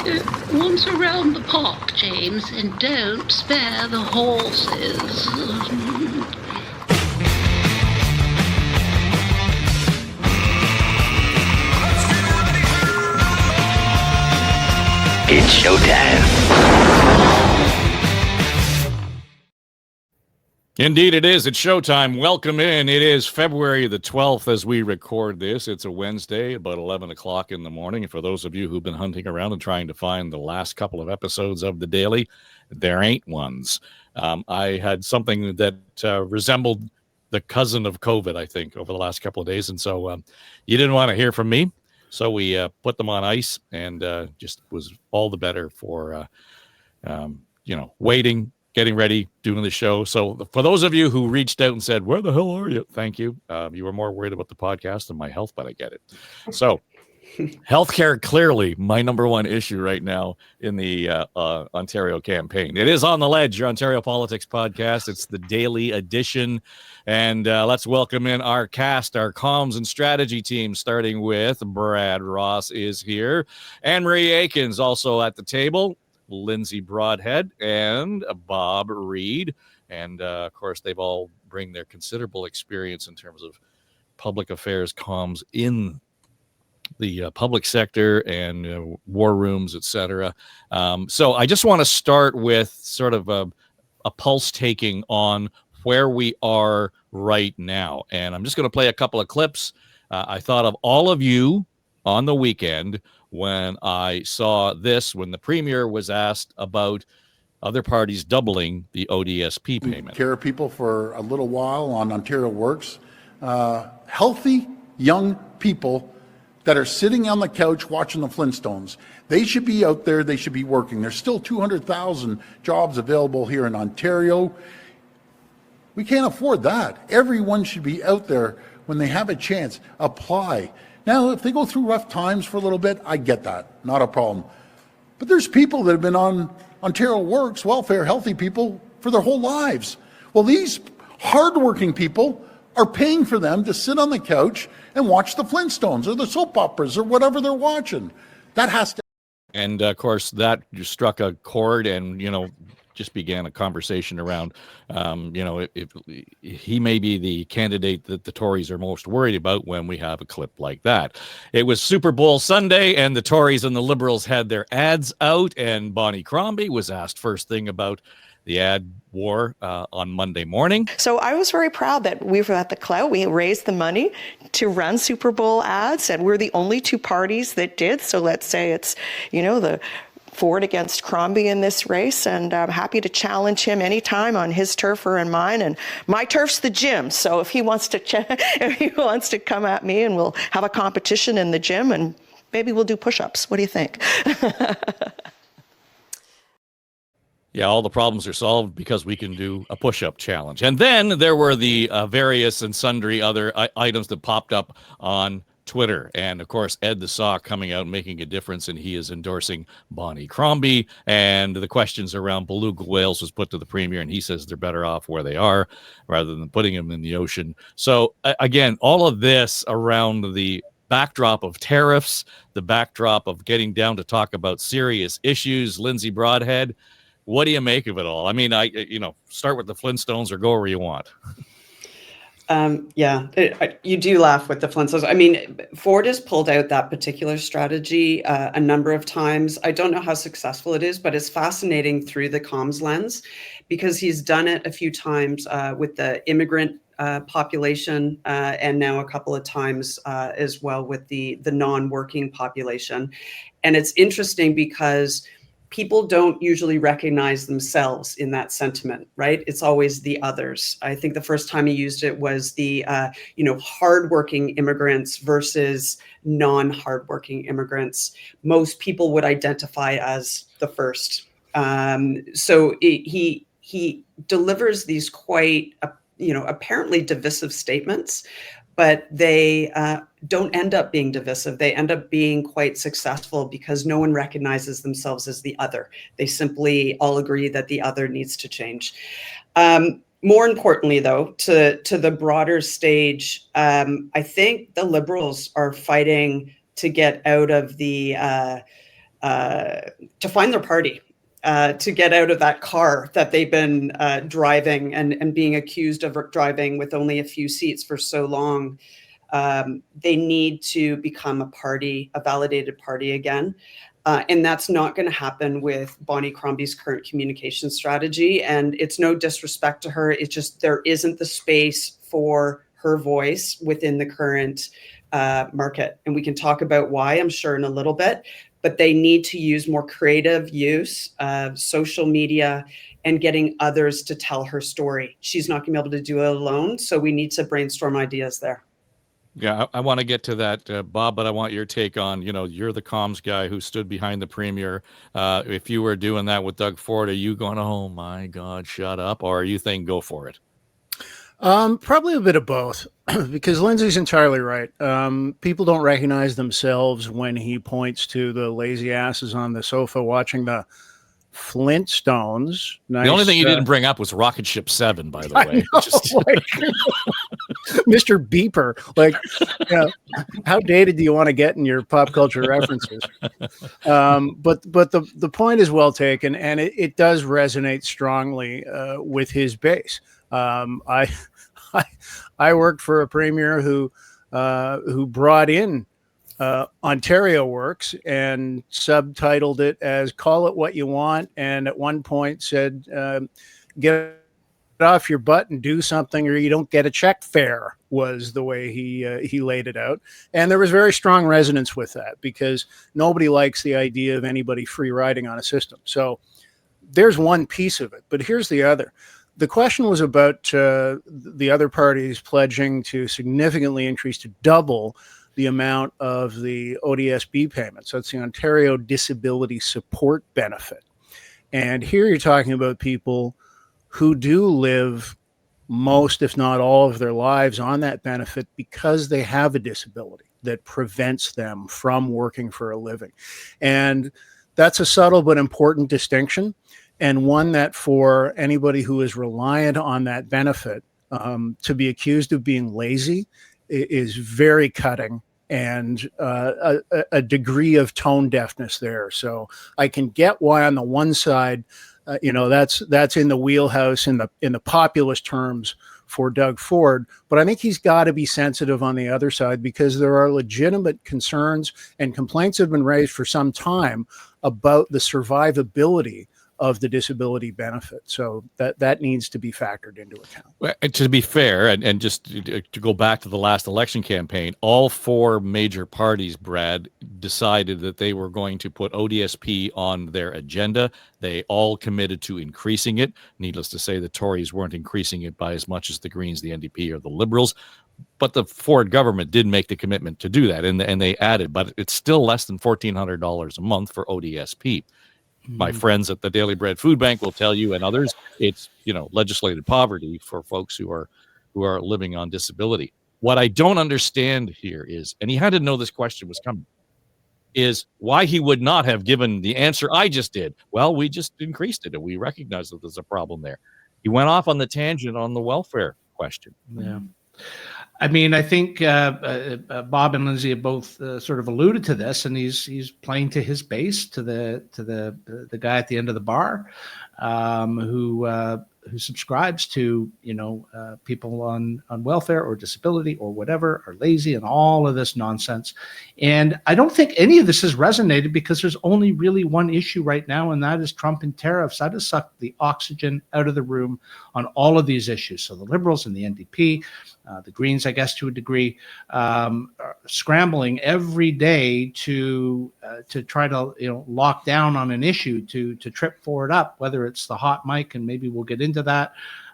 Once around the park, James, and don't spare the horses. It's showtime. Indeed it is. It's showtime. Welcome in. It is February the 12th as we record this. It's a Wednesday, about 11 o'clock in the morning. For those of you who've been hunting around and trying to find the last couple of episodes of The Daily, there ain't ones. I had something that resembled the cousin of COVID, I think, over the last couple of days. And so you didn't want to hear from me. So we put them on ice and just was all the better for, waiting, getting ready, doing the show. So for those of you who reached out and said, where the hell are you? Thank you. You were more worried about the podcast than my health, but I get it. So healthcare, clearly my number one issue right now in the Ontario campaign. It is On the Ledge, your Ontario Politics podcast. It's the daily edition. And let's welcome in our cast, our comms and strategy team, starting with Brad Ross is here. Anne-Marie Aikins also at the table. Lindsay Broadhead and Bob Reid. And of course, they've all bring their considerable experience in terms of public affairs comms in the public sector and war rooms, etc. So I just want to start with sort of a pulse taking on where we are right now. And I'm just going to play a couple of clips. I thought of all of you on the weekend when I saw this, when the Premier was asked about other parties doubling the ODSP payment. Care of people for a little while on Ontario Works. Healthy, young people that are sitting on the couch watching the Flintstones. They should be out there. They should be working. There's still 200,000 jobs available here in Ontario. We can't afford that. Everyone should be out there when they have a chance. Apply. Now, if they go through rough times for a little bit, I get that. Not a problem. But there's people that have been on Ontario Works, welfare, healthy people for their whole lives. Well, these hardworking people are paying for them to sit on the couch and watch the Flintstones or the soap operas or whatever they're watching. That has to. And of course, that just struck a chord and, just began a conversation around, if he may be the candidate that the Tories are most worried about when we have a clip like that. It was Super Bowl Sunday, and the Tories and the Liberals had their ads out, and Bonnie Crombie was asked first thing about the ad war on Monday morning. So I was very proud that we were at the clout. We raised the money to run Super Bowl ads, and we're the only two parties that did. So let's say it's, the Ford against Crombie in this race, and I'm happy to challenge him anytime on his turf or in mine. And my turf's the gym, so if he wants to come at me, and we'll have a competition in the gym, and maybe we'll do push-ups. What do you think? Yeah, all the problems are solved because we can do a push-up challenge. And then there were the various and sundry other items that popped up on Twitter. And of course, Ed the Saw coming out, making a difference, and he is endorsing Bonnie Crombie. And the questions around beluga whales was put to the Premier, and he says they're better off where they are rather than putting them in the ocean. So again, all of this around the backdrop of tariffs, the backdrop of getting down to talk about serious issues. Lindsay Broadhead, what do you make of it all? I mean, start with the Flintstones or go where you want. You do laugh with the Flintstones. I mean, Ford has pulled out that particular strategy a number of times. I don't know how successful it is, but it's fascinating through the comms lens because he's done it a few times with the immigrant population and now a couple of times as well with the non-working population. And it's interesting because people don't usually recognize themselves in that sentiment, right? It's always the others. I think the first time he used it was the, hardworking immigrants versus non-hardworking immigrants. Most people would identify as the first. So he delivers these quite, apparently divisive statements, but they don't end up being divisive. They end up being quite successful because no one recognizes themselves as the other. They simply all agree that the other needs to change. More importantly, though, to the broader stage, I think the Liberals are fighting to get out of the to find their party, to get out of that car that they've been driving and being accused of driving with only a few seats for so long. They need to become a party, a validated party again. And that's not going to happen with Bonnie Crombie's current communication strategy. And it's no disrespect to her. It's just there isn't the space for her voice within the current market. And we can talk about why, I'm sure, in a little bit. But they need to use more creative use of social media and getting others to tell her story. She's not going to be able to do it alone. So we need to brainstorm ideas there. Yeah, I want to get to that, Bob, but I want your take on, you're the comms guy who stood behind the premier. If you were doing that with Doug Ford, are you going, oh my God, shut up? Or are you thinking, go for it? Probably a bit of both, because Lindsay's entirely right. People don't recognize themselves when he points to the lazy asses on the sofa watching the Flintstones. Nice, the only thing he didn't bring up was Rocket Ship 7, by the way. Mr. Beeper. Like, how dated do you want to get in your pop culture references? But the point is well taken, and it does resonate strongly with his base. I worked for a premier who brought in Ontario Works and subtitled it as "Call It What You Want," and at one point said, "Get off your butt and do something, or you don't get a check fare," was the way he laid it out. And there was very strong resonance with that, because nobody likes the idea of anybody free riding on a system. So there's one piece of it, but here's the other. The question was about the other parties pledging to significantly increase, to double the amount of the ODSP payments. So it's the Ontario Disability Support Benefit. And here you're talking about people who do live most, if not all, of their lives on that benefit because they have a disability that prevents them from working for a living. And that's a subtle but important distinction, and one that for anybody who is reliant on that benefit, to be accused of being lazy is very cutting, and a degree of tone deafness there. So I can get why on the one side, that's in the wheelhouse in the populist terms for Doug Ford, but I think he's got to be sensitive on the other side, because there are legitimate concerns and complaints have been raised for some time about the survivability of the disability benefit. So that needs to be factored into account. Well, to be fair, and just to go back to the last election campaign, all four major parties, Brad, decided that they were going to put ODSP on their agenda. They all committed to increasing it. Needless to say, the Tories weren't increasing it by as much as the Greens, the NDP, or the Liberals. But the Ford government did make the commitment to do that, and they added, but it's still less than $1,400 a month for ODSP. My friends at the Daily Bread Food Bank will tell you, and others, it's legislated poverty for folks who are living on disability. What I don't understand here is, and he had to know this question was coming, is why he would not have given the answer I just did. Well, we just increased it, and we recognize that there's a problem there. He went off on the tangent on the welfare question. Yeah. I mean, I think Bob and Lindsay have both sort of alluded to this, and he's playing to his base, to the guy at the end of the bar, who subscribes to people on welfare or disability or whatever, are lazy and all of this nonsense. And I don't think any of this has resonated, because there's only really one issue right now, and that is Trump and tariffs. That has sucked the oxygen out of the room on all of these issues. So the Liberals and the NDP, the Greens, I guess to a degree, are scrambling every day to try to lock down on an issue, to trip Ford up, whether it's the hot mic, and maybe we'll get into that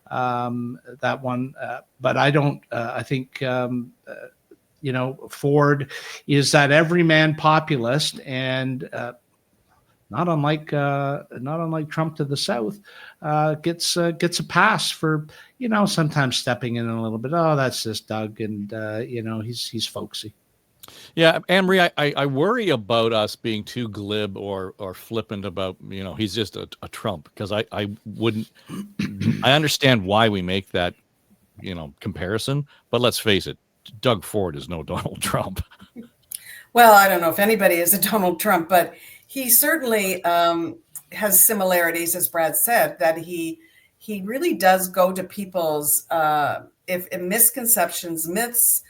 one. But I don't. I think Ford is that everyman populist, and not unlike Trump to the south, gets a pass for sometimes stepping in a little bit. Oh, that's just Doug, and he's folksy. Yeah, Anne-Marie, I worry about us being too glib or flippant about he's just a Trump, because I wouldn't. I understand why we make that comparison, but let's face it, Doug Ford is no Donald Trump. Well, I don't know if anybody is a Donald Trump, but he certainly has similarities, as Brad said, that he really does go to people's if misconceptions, myths,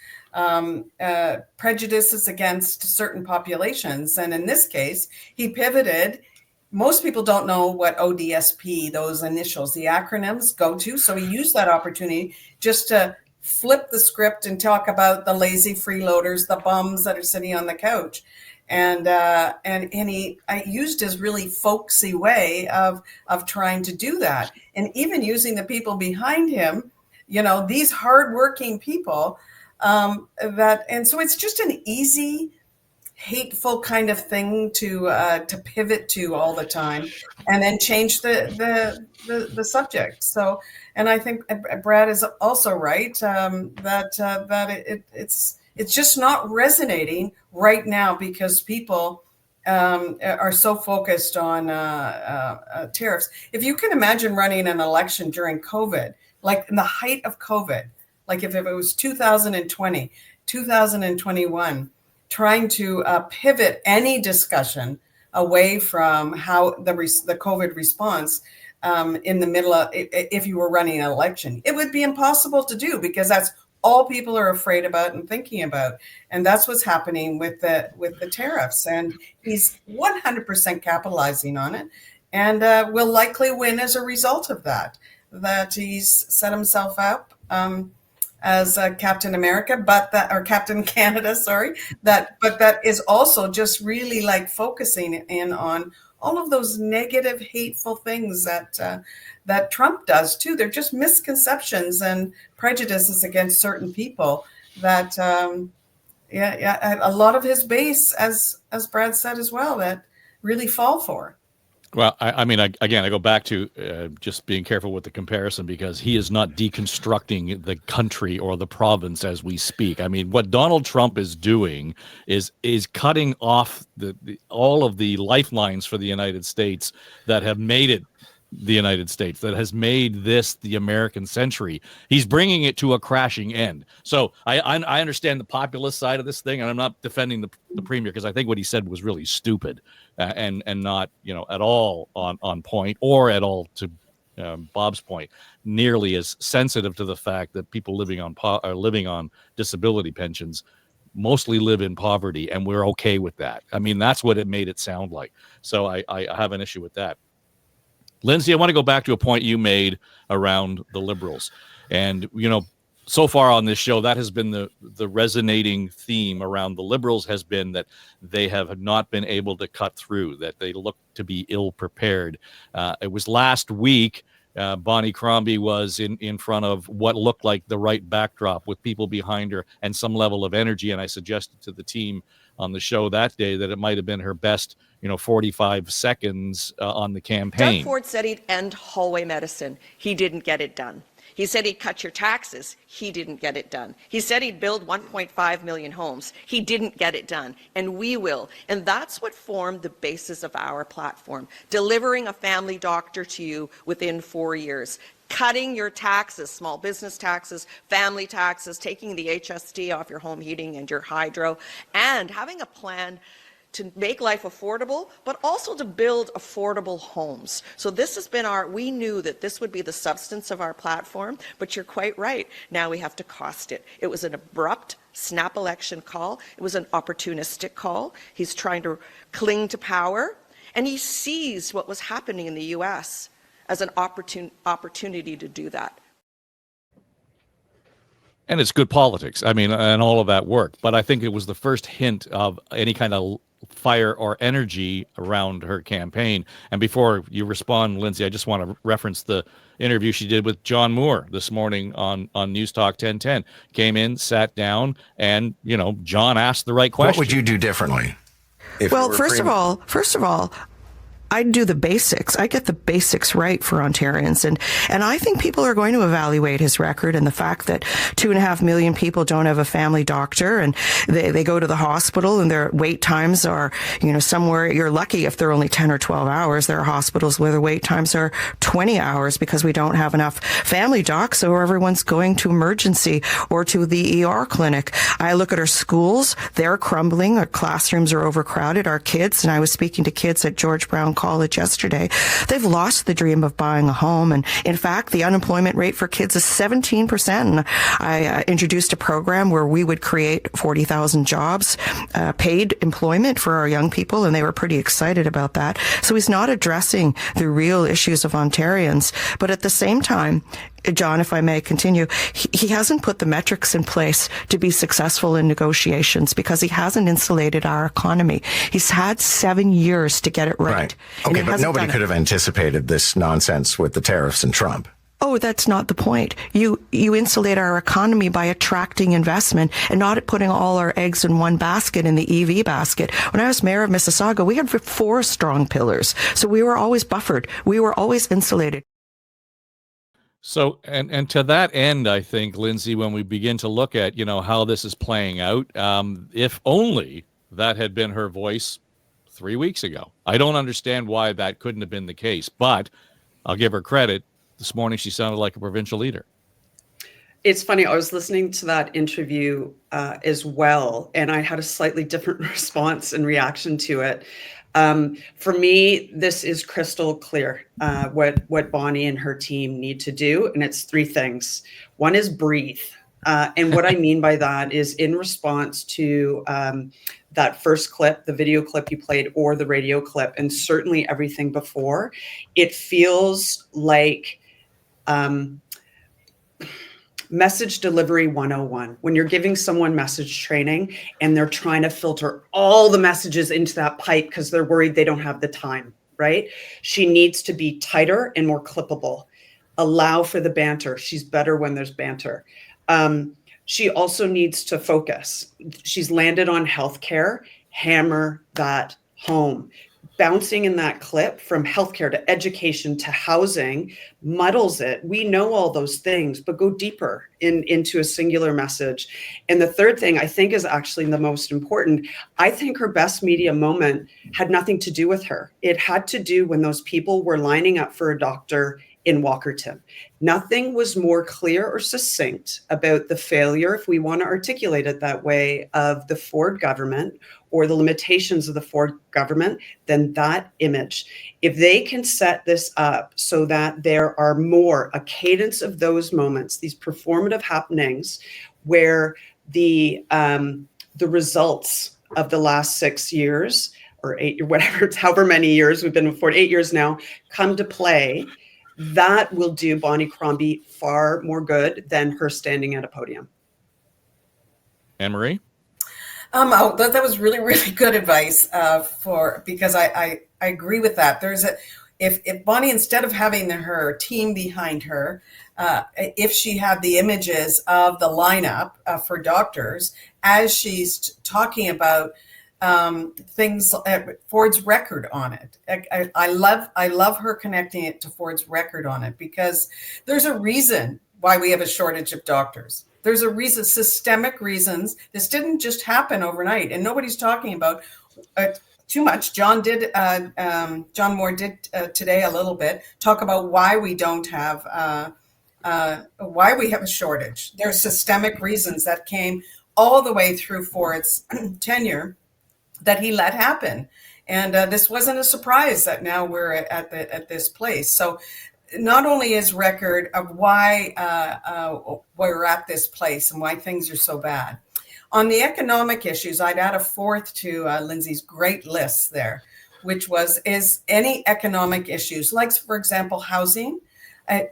prejudices against certain populations. And in this case, he pivoted. Most people don't know what ODSP, those initials, the acronyms, go to. So he used that opportunity just to flip the script and talk about the lazy freeloaders, the bums that are sitting on the couch. And he used his really folksy way of trying to do that, and even using the people behind him, these hardworking people. And so it's just an easy, hateful kind of thing to pivot to all the time, and then change the subject. So, and I think Brad is also right that it's just not resonating right now because people are so focused on tariffs. If you can imagine running an election during COVID, like in the height of COVID, like if it was 2020, 2021, trying to pivot any discussion away from how the COVID response in the middle of, if you were running an election, it would be impossible to do because that's all people are afraid about and thinking about. And that's what's happening with the tariffs. And he's 100% capitalizing on it and will likely win as a result of that he's set himself up as Captain America, or Captain Canada, sorry, but that is also just really like focusing in on all of those negative, hateful things that Trump does too. They're just misconceptions and prejudices against certain people that, a lot of his base, as Brad said as well, that really fall for. Well, I go back to just being careful with the comparison because he is not deconstructing the country or the province as we speak. I mean, what Donald Trump is doing is cutting off all of the lifelines for the United States that have made it the United States, that has made this the American century. He's bringing it to a crashing end. So I understand the populist side of this thing, and I'm not defending the premier because I think what he said was really stupid and not at all on point, or at all, to Bob's point, nearly as sensitive to the fact that people living on disability pensions mostly live in poverty, and we're okay with that. I mean, that's what it made it sound like. So I have an issue with that. Lindsay, I want to go back to a point you made around the Liberals. And, so far on this show, that has been the resonating theme around the Liberals has been that they have not been able to cut through, that they look to be ill-prepared. It was last week, Bonnie Crombie was in front of what looked like the right backdrop with people behind her and some level of energy. And I suggested to the team on the show that day that it might have been her best 45 seconds on the campaign. Doug Ford said he'd end hallway medicine. He didn't get it done. He said he'd cut your taxes. He didn't get it done. He said he'd build 1.5 million homes. He didn't get it done. And we will. And that's what formed the basis of our platform, delivering a family doctor to you within 4 years, cutting your taxes, small business taxes, family taxes, taking the HST off your home heating and your hydro, and having a plan to make life affordable, but also to build affordable homes. So this has been we knew that this would be the substance of our platform, but you're quite right. Now we have to cost it. It was an abrupt snap election call. It was an opportunistic call. He's trying to cling to power, and he sees what was happening in the US as an opportunity to do that. And it's good politics. I mean, and all of that worked. But I think it was the first hint of any kind of fire or energy around her campaign. And before you respond, Lindsay, I just want to reference the interview she did with John Moore this morning on News Talk 1010. Came in, sat down, and, John asked the right question. What would you do differently? Well, first of all, I'd do the basics. I get the basics right for Ontarians. And I think people are going to evaluate his record and the fact that 2.5 million people don't have a family doctor, and they go to the hospital and their wait times are, somewhere, you're lucky if they're only 10 or 12 hours. There are hospitals where the wait times are 20 hours because we don't have enough family docs, so everyone's going to emergency or to the ER clinic. I look at our schools, they're crumbling. Our classrooms are overcrowded. Our kids, and I was speaking to kids at George Brown College yesterday, they've lost the dream of buying a home. And in fact, the unemployment rate for kids is 17%. And I introduced a program where we would create 40,000 jobs, paid employment for our young people, and they were pretty excited about that. So he's not addressing the real issues of Ontarians. But at the same time, John, if I may continue, he hasn't put the metrics in place to be successful in negotiations because he hasn't insulated our economy. He's had 7 years to get it right. Okay, but nobody could have anticipated this nonsense with the tariffs and Trump. Oh, that's not the point. You insulate our economy by attracting investment and not putting all our eggs in one basket, in the EV basket. When I was mayor of Mississauga, we had 4 strong pillars. So we were always buffered. We were always insulated. So, and to that end, I think, Lindsay, when we begin to look at, how this is playing out, if only that had been her voice 3 weeks ago. I don't understand why that couldn't have been the case, but I'll give her credit. This morning, she sounded like a provincial leader. It's funny. I was listening to that interview as well, and I had a slightly different response and reaction to it. For me, this is crystal clear what Bonnie and her team need to do, and it's 3 things. One is breathe. And what I mean by that is in response to that first clip, the video clip you played or the radio clip, and certainly everything before, it feels like message delivery 101. When you're giving someone message training and they're trying to filter all the messages into that pipe because they're worried they don't have the time, right? She needs to be tighter and more clippable. Allow for the banter. She's better when there's banter. She also needs to focus. She's landed on healthcare. Hammer that home. Bouncing in that clip from healthcare to education to housing muddles it. We know all those things, but go deeper into a singular message. And the third thing I think is actually the most important. I think her best media moment had nothing to do with her. It had to do when those people were lining up for a doctor in Walkerton. Nothing was more clear or succinct about the failure, if we want to articulate it that way, of the Ford government or the limitations of the Ford government than that image. If they can set this up so that there are more, a cadence of those moments, these performative happenings where the results of the last 6 years or 8 or whatever, it's however many years we've been in Ford, 8 years now, come to play, that will do Bonnie Crombie far more good than her standing at a podium. Anne-Marie? That was really, really good advice because I agree with that. If Bonnie, instead of having her team behind her, if she had the images of the lineup for doctors as she's talking about things, Ford's record on it. I love her connecting it to Ford's record on it because there's a reason why we have a shortage of doctors. There's a reason, systemic reasons. This didn't just happen overnight, and nobody's talking about too much. John Moore did today a little bit talk about why we don't have, why we have a shortage. There's systemic reasons that came all the way through Ford's tenure that he let happen, and this wasn't a surprise that now we're at this place. So not only is record of why we're at this place and why things are so bad. On the economic issues, I'd add a fourth to Lindsay's great list there, which is any economic issues, like, for example, housing. I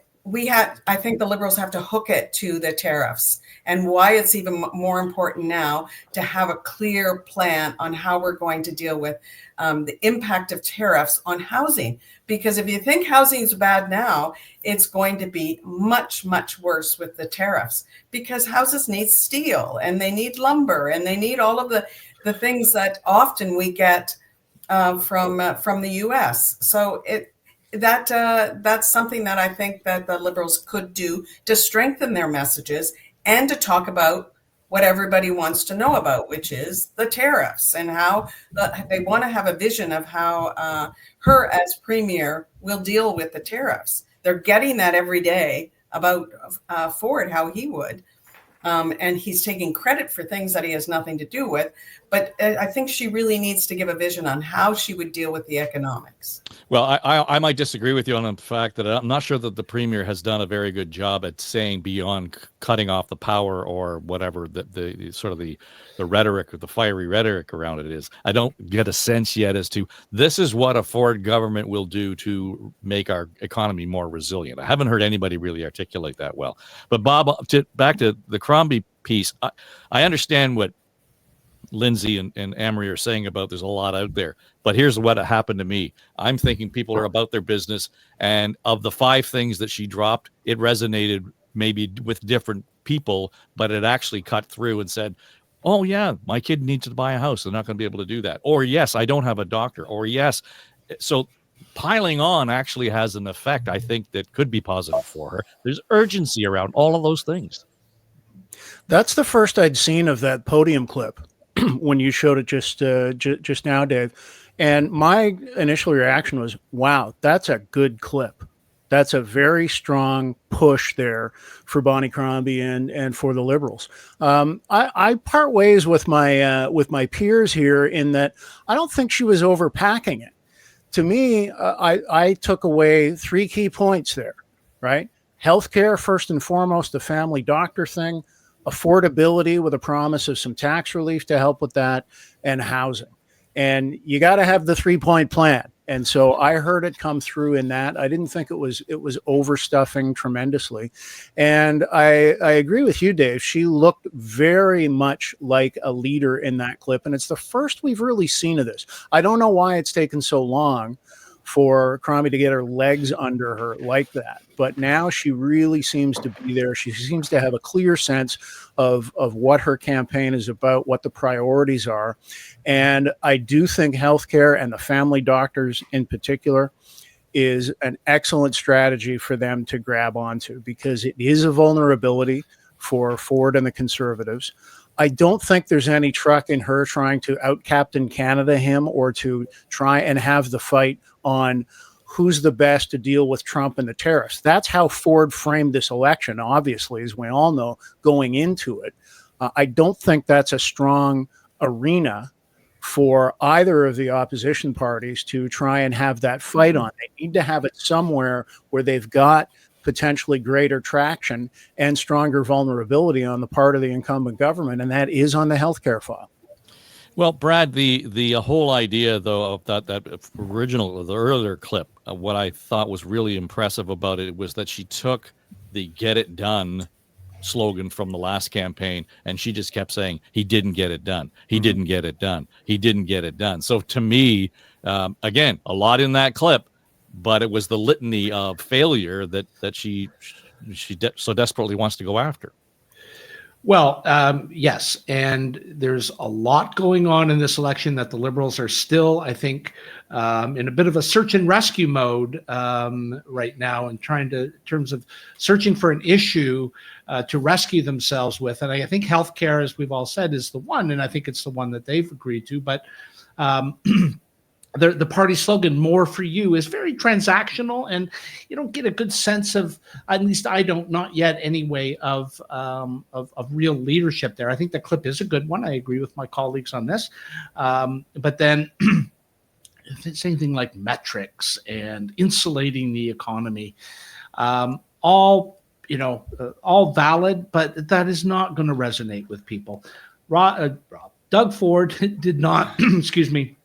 think the Liberals have to hook it to the tariffs, and why it's even more important now to have a clear plan on how we're going to deal with the impact of tariffs on housing. Because if you think housing is bad now, it's going to be much, much worse with the tariffs, because houses need steel and they need lumber and they need all of the things that often we get from the U.S. So that's something that I think that the Liberals could do to strengthen their messages and to talk about what everybody wants to know about, which is the tariffs and how they want to have a vision of how her as premier will deal with the tariffs. They're getting that every day about Ford, how he would. And he's taking credit for things that he has nothing to do with. But I think she really needs to give a vision on how she would deal with the economics. Well, I might disagree with you on the fact that I'm not sure that the premier has done a very good job at saying beyond cutting off the power or whatever the sort of the rhetoric or the fiery rhetoric around it is. I don't get a sense yet as to this is what a Ford government will do to make our economy more resilient. I haven't heard anybody really articulate that well. But Bob, back to the Crombie piece, I understand what Lindsay and Amory are saying about there's a lot out there, but here's what happened to me. I'm thinking people are about their business, and of the 5 things that she dropped, it resonated maybe with different people, but it actually cut through and said, oh yeah, my kid needs to buy a house, they're not going to be able to do that, or yes, I don't have a doctor, or yes. So piling on actually has an effect, I think, that could be positive for her. There's urgency around all of those things. That's the first I'd seen of that podium clip when you showed it just now, Dave. And my initial reaction was, wow, that's a good clip. That's a very strong push there for Bonnie Crombie and for the Liberals. I part ways with my peers here in that I don't think she was overpacking it. To me, I took away 3 key points there, right? Healthcare, first and foremost, the family doctor thing, affordability with a promise of some tax relief to help with that, and housing. And you got to have the 3-point plan. And so I heard it come through in that. I didn't think it was overstuffing tremendously. And I agree with you, Dave. She looked very much like a leader in that clip. And it's the first we've really seen of this. I don't know why it's taken so long for Crombie to get her legs under her like that. But now she really seems to be there. She seems to have a clear sense of what her campaign is about, what the priorities are. And I do think healthcare and the family doctors in particular is an excellent strategy for them to grab onto, because it is a vulnerability for Ford and the Conservatives. I don't think there's any truck in her trying to out-Captain Canada him or to try and have the fight on who's the best to deal with Trump and the tariffs. That's how Ford framed this election, obviously, as we all know, going into it. I don't think that's a strong arena for either of the opposition parties to try and have that fight on. They need to have it somewhere where they've got potentially greater traction and stronger vulnerability on the part of the incumbent government, and that is on the healthcare file. Well, Brad, the whole idea, though, of the earlier clip, what I thought was really impressive about it was that she took the "Get It Done" slogan from the last campaign, and she just kept saying, "He didn't get it done. He didn't get it done. He didn't get it done." So to me, again, a lot in that clip, but it was the litany of failure that she so desperately wants to go after. Well, yes, and there's a lot going on in this election that the Liberals are still, I think, in a bit of a search and rescue mode right now, and in terms of searching for an issue to rescue themselves with. And I think healthcare, as we've all said, is the one, and I think it's the one that they've agreed to. But the party slogan, "More for You," is very transactional, and you don't get a good sense of, at least I don't, not yet anyway, of real leadership there. I think the clip is a good one. I agree with my colleagues on this. But then if it's anything like metrics and insulating the economy, all valid, but that is not going to resonate with people. Doug Ford did not, excuse me,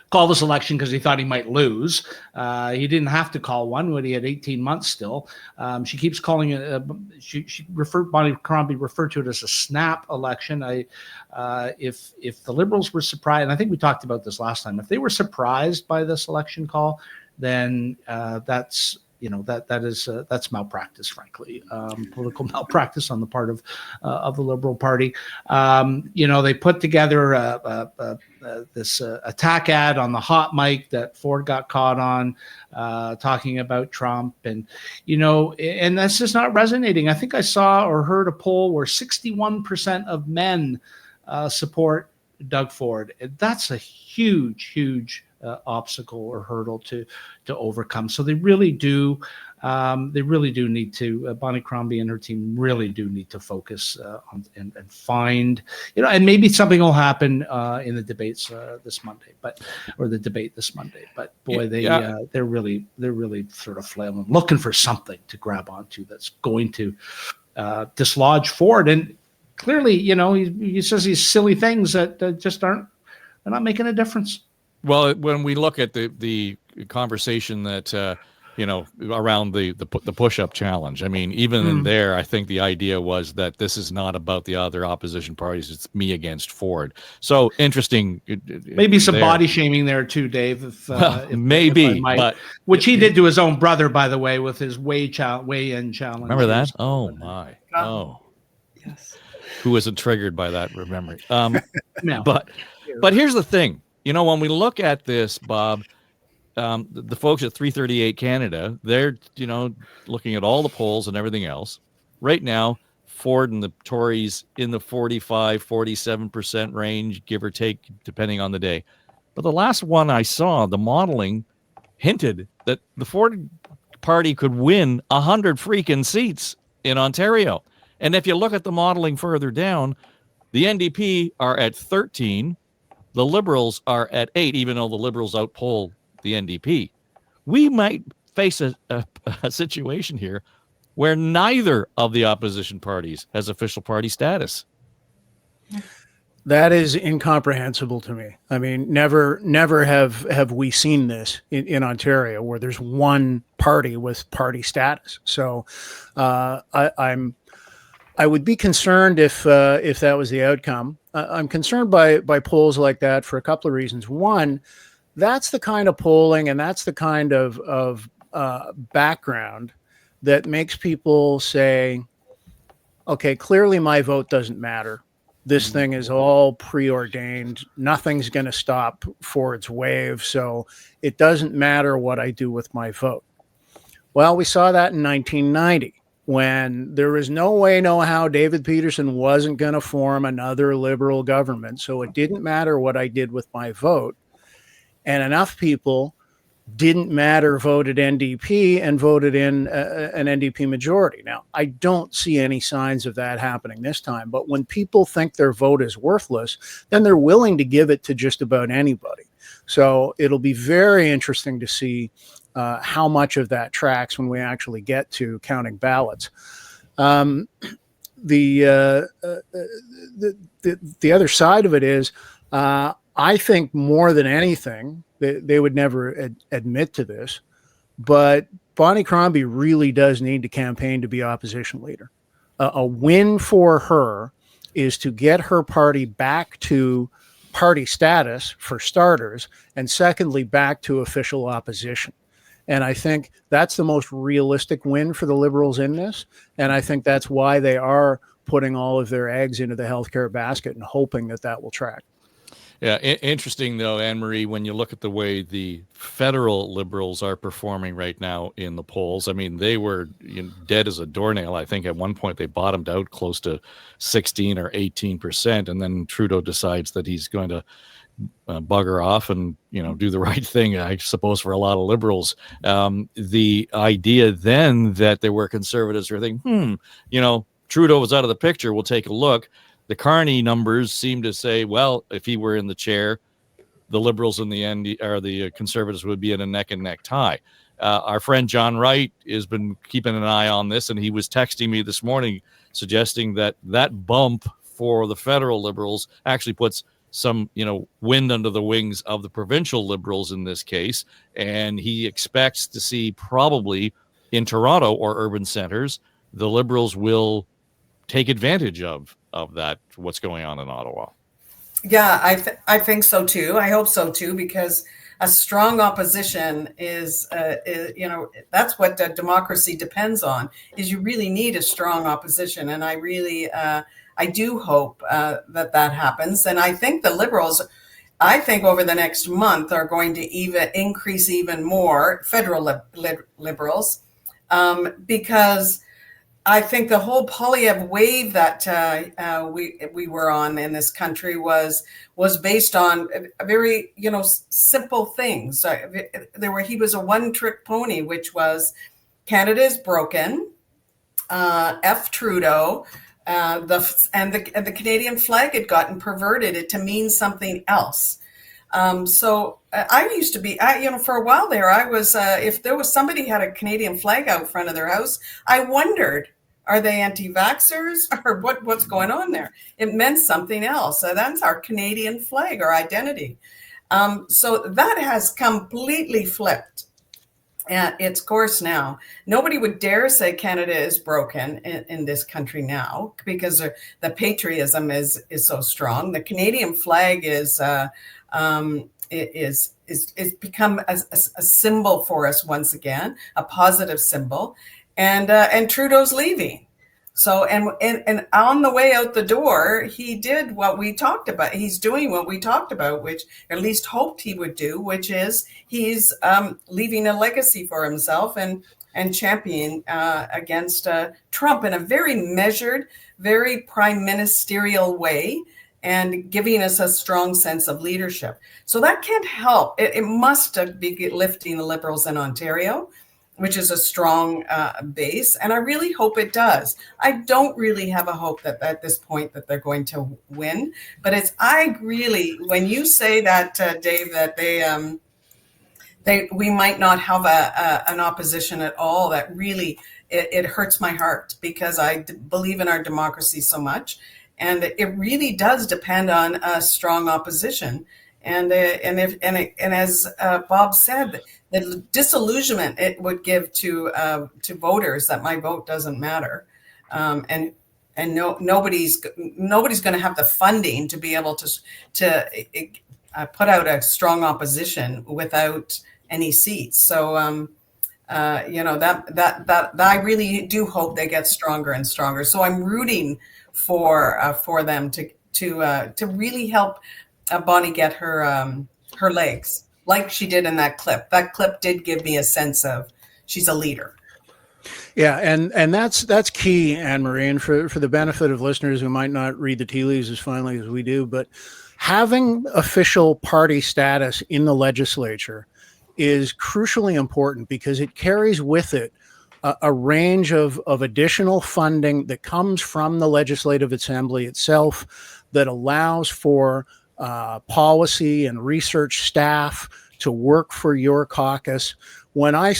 call this election because he thought he might lose. He didn't have to call one when he had 18 months still. She keeps calling it, Bonnie Crombie referred to it as a snap election. If the Liberals were surprised, and I think we talked about this last time, if they were surprised by this election call, then that's that's malpractice, frankly, political malpractice on the part of the Liberal Party. They put together this attack ad on the hot mic that Ford got caught on, talking about Trump, and that's just not resonating. I think I saw or heard a poll where 61% of men support Doug Ford. That's a huge obstacle or hurdle to overcome. So they really do need to. Bonnie Crombie and her team really do need to focus on and find, and maybe something will happen in the debates this Monday, or the debate this Monday. But boy, they're really sort of flailing, looking for something to grab onto that's going to dislodge Ford. And clearly, he says these silly things that just they're not making a difference. Well, when we look at the conversation that around the push-up challenge, I mean, even in there, I think the idea was that this is not about the other opposition parties; it's me against Ford. So interesting. Maybe some body shaming there too, Dave. If maybe, which he did to his own brother, by the way, with his weigh-in challenge. Remember that? Oh my! Oh, yes. Who wasn't triggered by that memory? No. But here's the thing. When we look at this, Bob, the folks at 338 Canada, they're, looking at all the polls and everything else. Right now, Ford and the Tories in the 45-47% range, give or take, depending on the day. But the last one I saw, the modeling hinted that the Ford party could win 100 freaking seats in Ontario. And if you look at the modeling further down, the NDP are at 13. The Liberals are at 8, even though the Liberals outpoll the NDP. We might face a situation here where neither of the opposition parties has official party status. That is incomprehensible to me. I mean, never have we seen this in Ontario, where there's one party with party status. So I would be concerned if that was the outcome. I'm concerned by polls like that for a couple of reasons. One, that's the kind of polling and that's the kind of background that makes people say, okay, clearly my vote doesn't matter. This thing is all preordained. Nothing's going to stop Ford's wave, so it doesn't matter what I do with my vote. Well, we saw that in 1990. When there was no way, no how, David Peterson wasn't going to form another Liberal government. So it didn't matter what I did with my vote. And enough people voted NDP and voted in an NDP majority. Now, I don't see any signs of that happening this time. But when people think their vote is worthless, then they're willing to give it to just about anybody. So it'll be very interesting to see how much of that tracks when we actually get to counting ballots. The other side of it is, I think more than anything, they would never admit to this, but Bonnie Crombie really does need to campaign to be opposition leader. A win for her is to get her party back to party status, for starters, and secondly, back to official opposition. And I think that's the most realistic win for the Liberals in this. And I think that's why they are putting all of their eggs into the healthcare basket and hoping that will track. Yeah, interesting, though, Anne-Marie, when you look at the way the federal Liberals are performing right now in the polls. I mean, they were dead as a doornail. I think at one point they bottomed out close to 16 or 18%. And then Trudeau decides that he's going to bugger off and do the right thing, I suppose, for a lot of Liberals. The idea then that there were conservatives who are thinking, Trudeau was out of the picture, we'll take a look. The Carney numbers seem to say, well, if he were in the chair, the Liberals and the Conservatives would be in a neck and neck tie. Our friend John Wright has been keeping an eye on this, and he was texting me this morning suggesting that bump for the federal Liberals actually puts some, wind under the wings of the provincial Liberals in this case. And he expects to see probably in Toronto or urban centers, the Liberals will take advantage of that, what's going on in Ottawa. Yeah, I think so too. I hope so too, because a strong opposition is that's what democracy depends on. Is you really need a strong opposition, and I do hope that happens. And I think the Liberals, I think over the next month, are going to even increase even more federal Liberals, because I think the whole Polyev wave that we were on in this country was based on very simple things. He was a one-trick pony, which was Canada is broken, F Trudeau, the Canadian flag had gotten perverted to mean something else. So I used to be, for a while there, I was, if there was somebody had a Canadian flag out front of their house, I wondered, are they anti-vaxxers or what's going on there? It meant something else. That's our Canadian flag, our identity. So that has completely flipped its course now. Nobody would dare say Canada is broken in this country now, because the patriotism is so strong. The Canadian flag is become a symbol for us once again, a positive symbol, and Trudeau's leaving. So and on the way out the door, he did what we talked about. He's doing what we talked about, which at least hoped he would do, which is he's leaving a legacy for himself and championing against Trump in a very measured, very prime ministerial way, and giving us a strong sense of leadership. So that can't help. It must be lifting the Liberals in Ontario, which is a strong base. And I really hope it does. I don't really have a hope that at this point that they're going to win. But when you say that, Dave, that we might not have an opposition at all, that really, it hurts my heart, because I believe in our democracy so much. And it really does depend on a strong opposition. And as Bob said, the disillusionment it would give to voters that my vote doesn't matter, and nobody's going to have the funding to be able to put out a strong opposition without any seats. So that I really do hope they get stronger and stronger. So I'm rooting for them to really help Bonnie get her legs, like she did in that clip. That clip did give me a sense of she's a leader. Yeah, and that's key, Anne-Marie, and for the benefit of listeners who might not read the tea leaves as finely as we do, but having official party status in the legislature is crucially important, because it carries with it a range of additional funding that comes from the Legislative Assembly itself, that allows for policy and research staff to work for your caucus. When I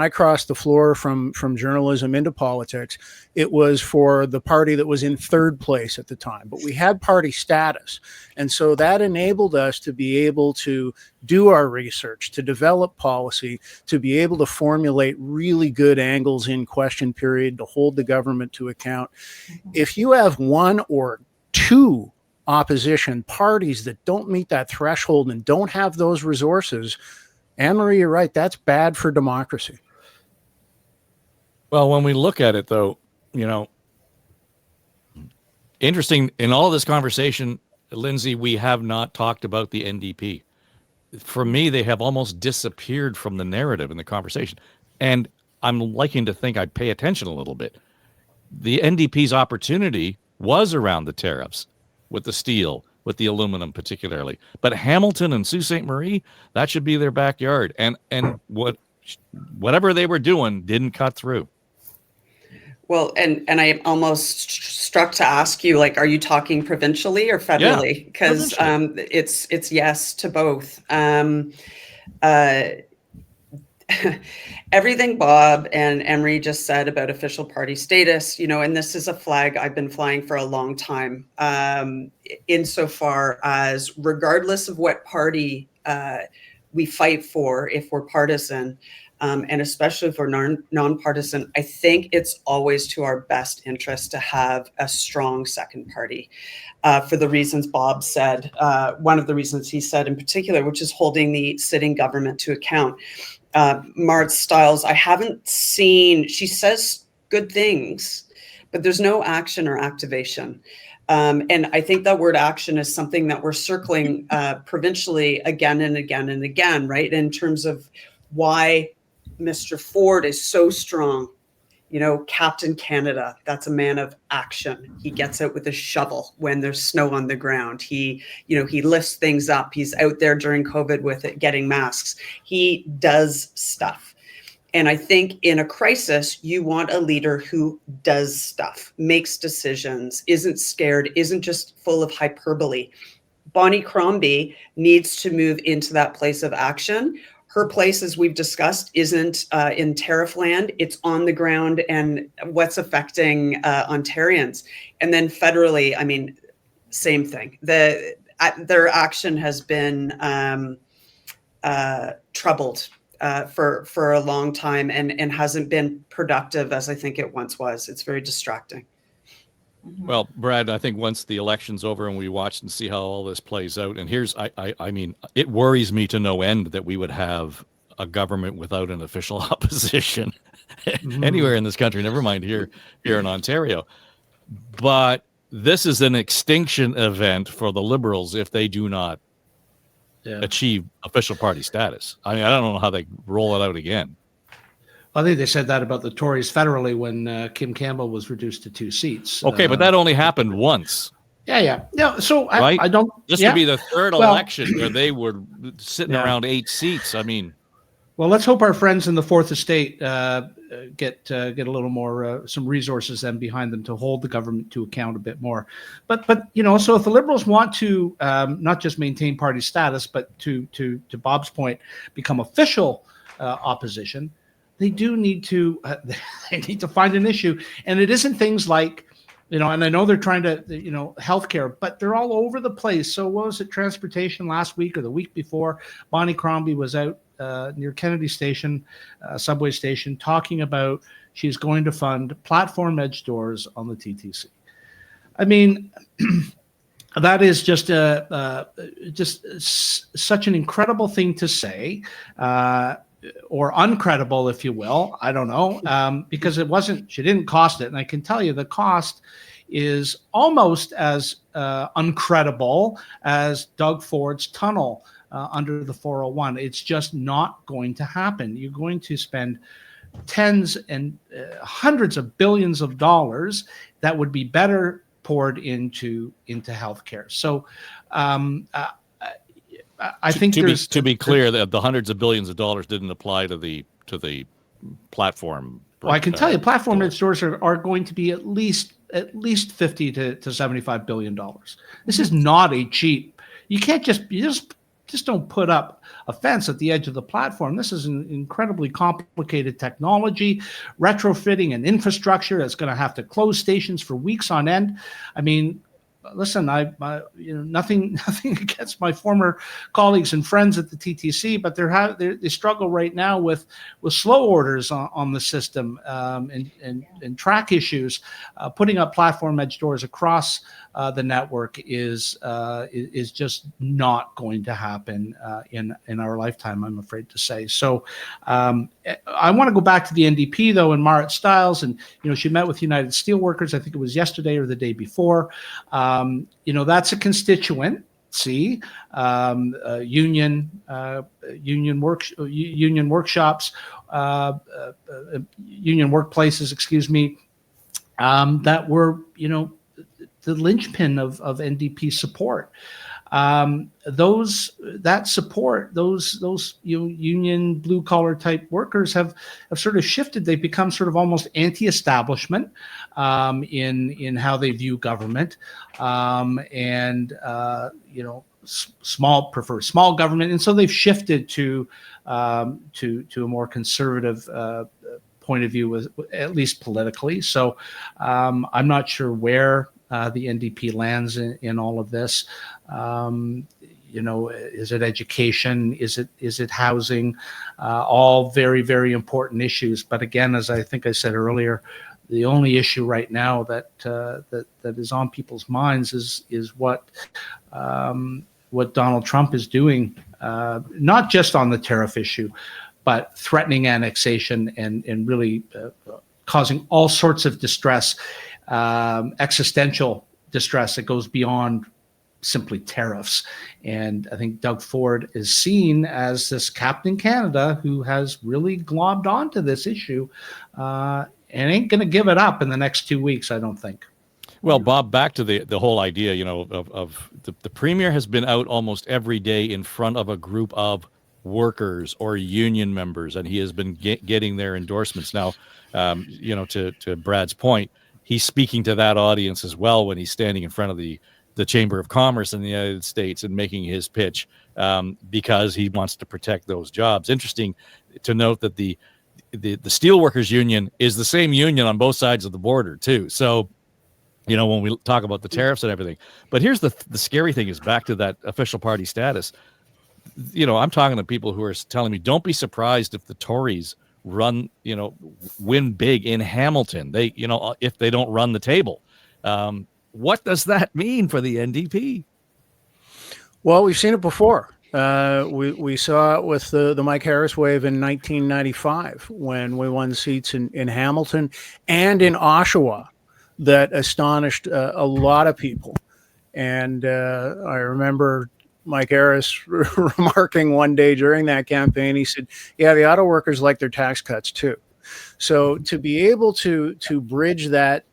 crossed the floor from journalism into politics, it was for the party that was in third place at the time, but we had party status. And so that enabled us to be able to do our research, to develop policy, to be able to formulate really good angles in question period, to hold the government to account. If you have one or two opposition parties that don't meet that threshold and don't have those resources, Anne-Marie, you're right, that's bad for democracy. Well, when we look at it, though, interesting in all of this conversation, Lindsay, we have not talked about the NDP. For me, they have almost disappeared from the narrative in the conversation. And I'm liking to think I'd pay attention a little bit. The NDP's opportunity was around the tariffs, with the steel, with the aluminum particularly. But Hamilton and Sault Ste. Marie, that should be their backyard. And whatever they were doing didn't cut through. Well, and I almost struck to ask you, like, are you talking provincially or federally? Because it's yes to both. Everything Bob and Emery just said about official party status, and this is a flag I've been flying for a long time, insofar as regardless of what party we fight for, if we're partisan, and especially for nonpartisan, I think it's always to our best interest to have a strong second party for the reasons Bob said. One of the reasons he said in particular, which is holding the sitting government to account. Mart Stiles, I haven't seen, she says good things, but there's no action or activation. And I think that word action is something that we're circling provincially again and again and again, right? In terms of why Mr. Ford is so strong. You know, Captain Canada, that's a man of action. He gets out with a shovel when there's snow on the ground. He lifts things up. He's out there during COVID with it, getting masks. He does stuff. And I think in a crisis, you want a leader who does stuff, makes decisions, isn't scared, isn't just full of hyperbole. Bonnie Crombie needs to move into that place of action. Her place, as we've discussed, isn't in tariff land. It's on the ground and what's affecting Ontarians. And then federally, I mean, same thing. Their action has been troubled for a long time and hasn't been productive as I think it once was. It's very distracting. Well, Brad, I think once the election's over and we watch and see how all this plays out, and here's, I mean, it worries me to no end that we would have a government without an official opposition anywhere in this country, never mind here in Ontario. But this is an extinction event for the Liberals if they do not achieve official party status. I mean, I don't know how they roll it out again. I think they said that about the Tories federally when Kim Campbell was reduced to 2 seats. Okay, but that only happened once. Yeah. So right? I don't. This would be the third election where they were sitting around 8 seats. I mean, well, let's hope our friends in the Fourth Estate get a little more some resources then behind them to hold the government to account a bit more. But so if the Liberals want to not just maintain party status, but to Bob's point, become official opposition. They do need to find an issue, and it isn't things like, and I know they're trying to, healthcare, but they're all over the place. So what was it, transportation last week or the week before? Bonnie Crombie was out near Kennedy Station, subway station, talking about she's going to fund platform edge doors on the TTC. I mean, that is just such an incredible thing to say. Or uncredible, if you will. I don't know, because she didn't cost it. And I can tell you the cost is almost as uncredible as Doug Ford's tunnel under the 401. It's just not going to happen. You're going to spend tens and hundreds of billions of dollars that would be better poured into healthcare. So, I think to be clear that the hundreds of billions of dollars didn't apply to the platform. Well, I can tell you, platform edge doors are going to be at least 50 to $75 billion. This is not a cheap. You can't just don't put up a fence at the edge of the platform. This is an incredibly complicated technology, retrofitting an infrastructure that's going to have to close stations for weeks on end. I mean, listen, nothing against my former colleagues and friends at the TTC, but they struggle right now with slow orders on the system and track issues. Putting up platform edge doors across the network is just not going to happen in our lifetime, I'm afraid to say. So I want to go back to the NDP though, and Mart Stiles, and she met with United Steelworkers. I think it was yesterday or the day before. That's a constituent. Union workshops, union workplaces, excuse me, that were the linchpin of NDP support. Those union blue collar type workers have sort of shifted. They've become sort of almost anti-establishment in how they view government, prefer small government, and so they've shifted to a more conservative point of view, at least politically. So I'm not sure where the NDP lands in all of this. is it education? Is it housing? All very, very important issues. But again, as I think I said earlier, the only issue right now that is on people's minds is what Donald Trump is doing, not just on the tariff issue, but threatening annexation and really causing all sorts of distress, existential distress that goes beyond simply tariffs. And I think Doug Ford is seen as this Captain Canada who has really globbed onto this issue and ain't going to give it up in the next 2 weeks, I don't think. Well, Bob, back to the whole idea, of the premier has been out almost every day in front of a group of workers or union members, and he has been getting their endorsements. Now, to Brad's point, he's speaking to that audience as well when he's standing in front of the Chamber of Commerce in the United States and making his pitch, because he wants to protect those jobs. Interesting to note that the Steelworkers Union is the same union on both sides of the border too. So, when we talk about the tariffs and everything, but here's the scary thing is back to that official party status. I'm talking to people who are telling me, don't be surprised if the Tories win big in Hamilton. If they don't run the table. What does that mean for the NDP? Well, we've seen it before. We saw it with the Mike Harris wave in 1995 when we won seats in Hamilton and in Oshawa that astonished a lot of people. And I remember Mike Harris remarking one day during that campaign, he said, yeah, the auto workers like their tax cuts too. So to be able to bridge that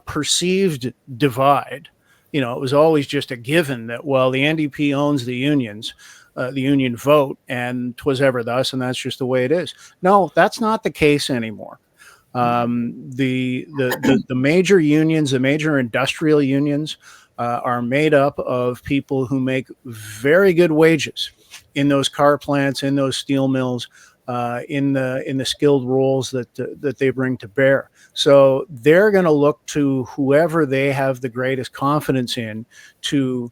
perceived divide, it was always just a given that, well, the NDP owns the unions, the union vote, and 'twas ever thus, and that's just the way it is. No, that's not the case anymore. The major unions, the major industrial unions, are made up of people who make very good wages in those car plants, in those steel mills, in the skilled roles that they bring to bear. So they're going to look to whoever they have the greatest confidence in to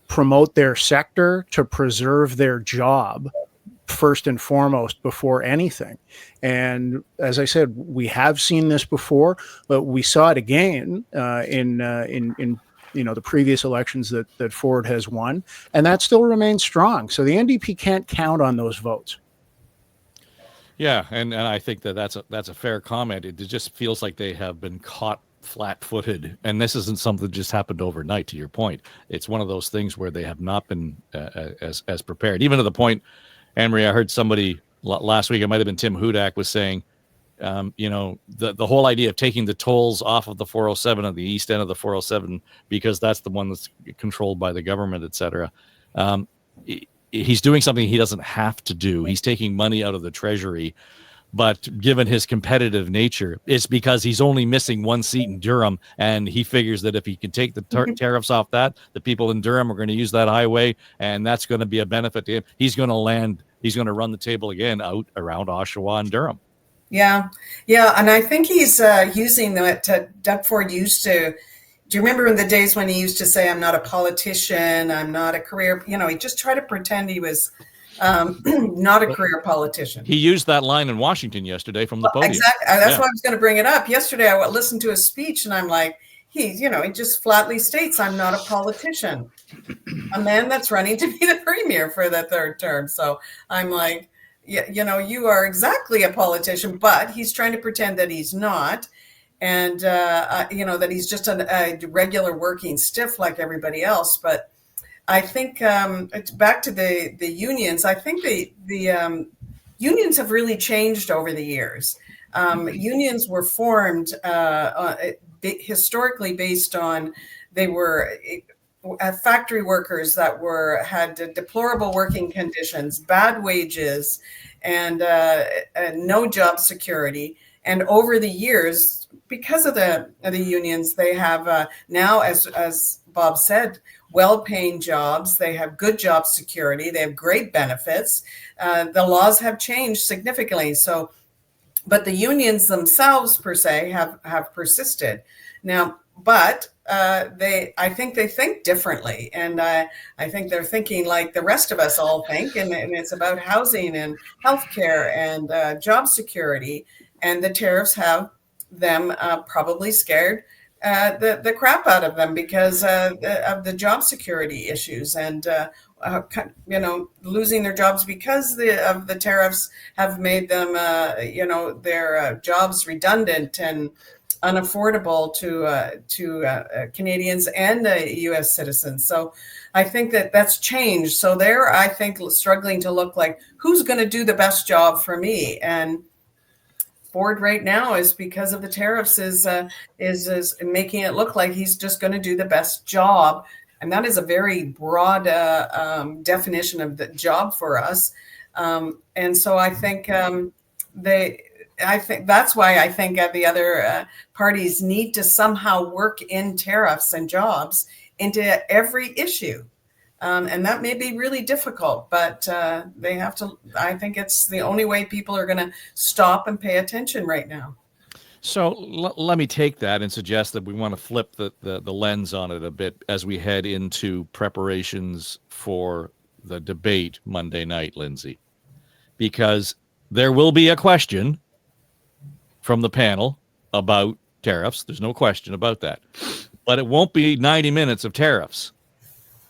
promote their sector, to preserve their job first and foremost before anything. And as I said, we have seen this before, but we saw it again in the previous elections that Ford has won, and that still remains strong. So the NDP can't count on those votes. Yeah, and I think that's a fair comment. It just feels like they have been caught flat-footed, and this isn't something that just happened overnight. To your point, it's one of those things where they have not been as prepared, even to the point. Anne-Marie, I heard somebody last week, it might have been Tim Hudak, was saying, the whole idea of taking the tolls off of the 407 on the east end of the 407, because that's the one that's controlled by the government, et cetera. He's doing something he doesn't have to do. He's taking money out of the treasury, but given his competitive nature, it's because he's only missing one seat in Durham, and he figures that if he can take the tariffs off that, the people in Durham are going to use that highway, and that's going to be a benefit to him. He's going to run the table again out around Oshawa and Durham. Yeah, and I think he's using that. Doug Ford used to. Do you remember in the days when he used to say, "I'm not a politician. I'm not a career." He just tried to pretend he was not a career politician. He used that line in Washington yesterday from the podium. Exactly. That's why I was going to bring it up. Yesterday, I listened to his speech, and I'm like, he just flatly states, "I'm not a politician." A man that's running to be the premier for the third term. So I'm like, you are exactly a politician, but he's trying to pretend that he's not. And, that he's just a regular working stiff like everybody else. But I think it's back to the unions. I think the unions have really changed over the years. Unions were formed historically based on, they were factory workers that had deplorable working conditions, bad wages, and no job security. And over the years, because of the unions, they have now, as Bob said, well-paying jobs. They have good job security. They have great benefits. The laws have changed significantly. So, but the unions themselves, per se, have persisted. Now, but I think they think differently, and I think they're thinking like the rest of us all think, and it's about housing and healthcare and job security, and the tariffs have them probably scared the crap out of them because of the job security issues and losing their jobs because of the tariffs have made them their jobs redundant and unaffordable to Canadians and U.S. citizens. So I think that's changed. So they're, I think, struggling to look like who's going to do the best job for me. And Ford right now is because of the tariffs is making it look like he's just going to do the best job. And that is a very broad definition of the job for us. And so I think that's why I think the other parties need to somehow work in tariffs and jobs into every issue. And that may be really difficult, but they have to. I think it's the only way people are going to stop and pay attention right now. So let me take that and suggest that we want to flip the lens on it a bit as we head into preparations for the debate Monday night, Lindsay, because there will be a question from the panel about tariffs. There's no question about that. But it won't be 90 minutes of tariffs.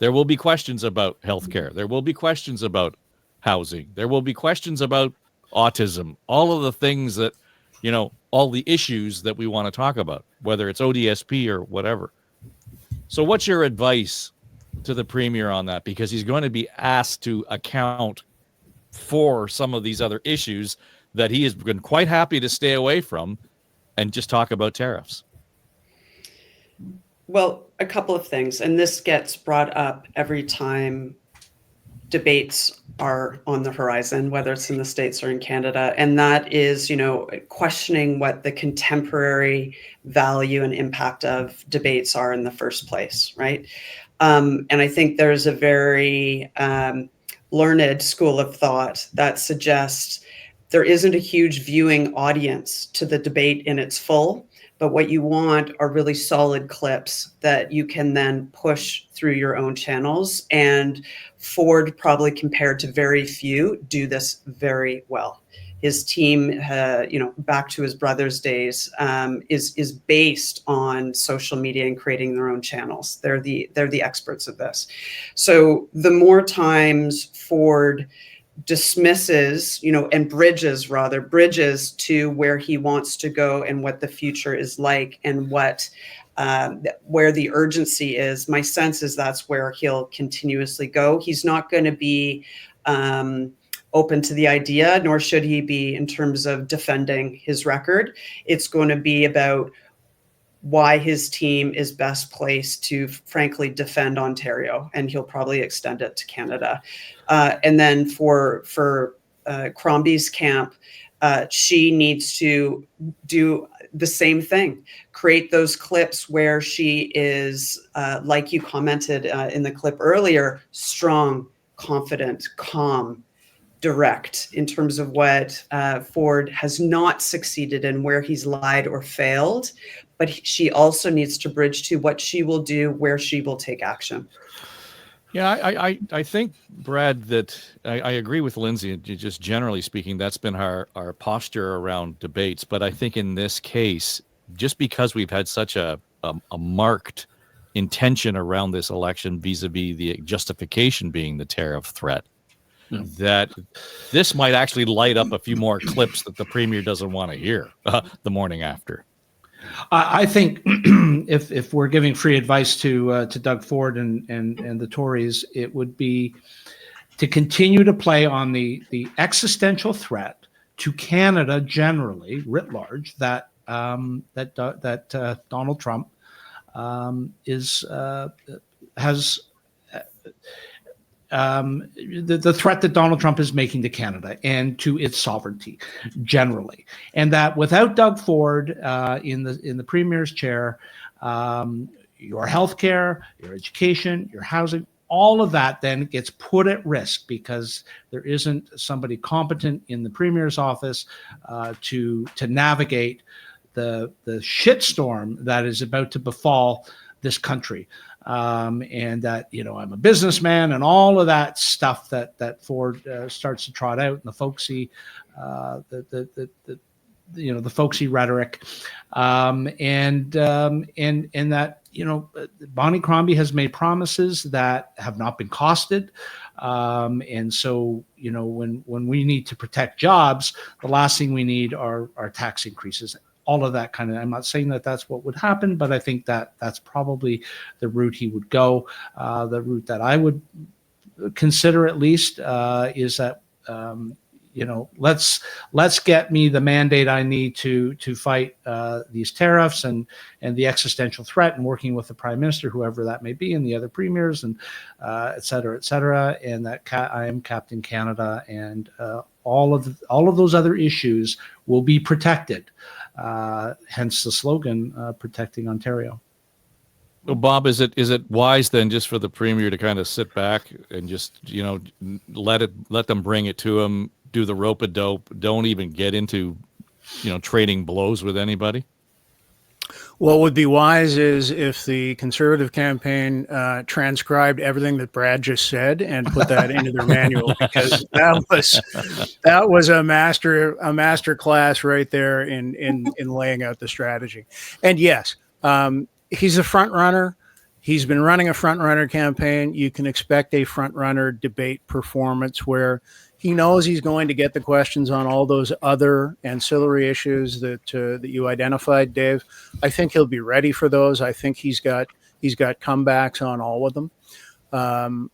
There will be questions about healthcare. There will be questions about housing. There will be questions about autism, all of the things that, all the issues that we want to talk about, whether it's ODSP or whatever. So what's your advice to the Premier on that? Because he's going to be asked to account for some of these other issues that he has been quite happy to stay away from and just talk about tariffs. Well, a couple of things, and this gets brought up every time debates are on the horizon, whether it's in the States or in Canada, and that is, questioning what the contemporary value and impact of debates are in the first place, right? And I think there's a very learned school of thought that suggests there isn't a huge viewing audience to the debate in its full, but what you want are really solid clips that you can then push through your own channels. And Ford, probably compared to very few, do this very well. His team, back to his brother's days, is based on social media and creating their own channels. They're the experts of this. So the more times Ford dismisses, and bridges to where he wants to go and what the future is like and what where the urgency is, my sense is that's where he'll continuously go. He's not going to be open to the idea, nor should he be in terms of defending his record. It's going to be about why his team is best placed to, frankly, defend Ontario, and he'll probably extend it to Canada. And then for Crombie's camp, she needs to do the same thing, create those clips where she is, like you commented in the clip earlier, strong, confident, calm, direct in terms of what Ford has not succeeded in, where he's lied or failed. But she also needs to bridge to what she will do, where she will take action. Yeah, I think, Brad, that I agree with Lindsay. Just generally speaking, that's been our posture around debates. But I think in this case, just because we've had such a marked intention around this election vis-a-vis the justification being the tariff threat, that this might actually light up a few more clips that the Premier doesn't want to hear the morning after. I think if we're giving free advice to Doug Ford and the Tories, it would be to continue to play on the existential threat to Canada generally, writ large, that Donald Trump has. The threat that Donald Trump is making to Canada and to its sovereignty generally, and that without Doug Ford in the Premier's chair, your healthcare, your education, your housing, all of that then gets put at risk because there isn't somebody competent in the Premier's office to navigate the shitstorm that is about to befall this country. And that, I'm a businessman and all of that stuff that Ford starts to trot out, and the folksy, the folksy rhetoric, and that, Bonnie Crombie has made promises that have not been costed. And so, when we need to protect jobs, the last thing we need are tax increases. All of that kind of, I'm not saying that that's what would happen, but I think that that's probably the route he would go. The route that I would consider, at least, is that, let's get me the mandate I need to fight these tariffs and the existential threat, and working with the prime minister, whoever that may be, and the other premiers, and et cetera, and that I am Captain Canada, and all of those other issues will be protected. Hence the slogan, "Protecting Ontario." Well, Bob, is it wise then just for the premier to kind of sit back and just let them bring it to him, do the rope-a-dope, don't even get into trading blows with anybody? What would be wise is if the Conservative campaign transcribed everything that Brad just said and put that into their manual, because that was a master class right there in laying out the strategy. And yes, he's a front runner. He's been running a front runner campaign. You can expect a front runner debate performance where he knows he's going to get the questions on all those other ancillary issues that you identified, Dave. I think he'll be ready for those. I think he's got comebacks on all of them.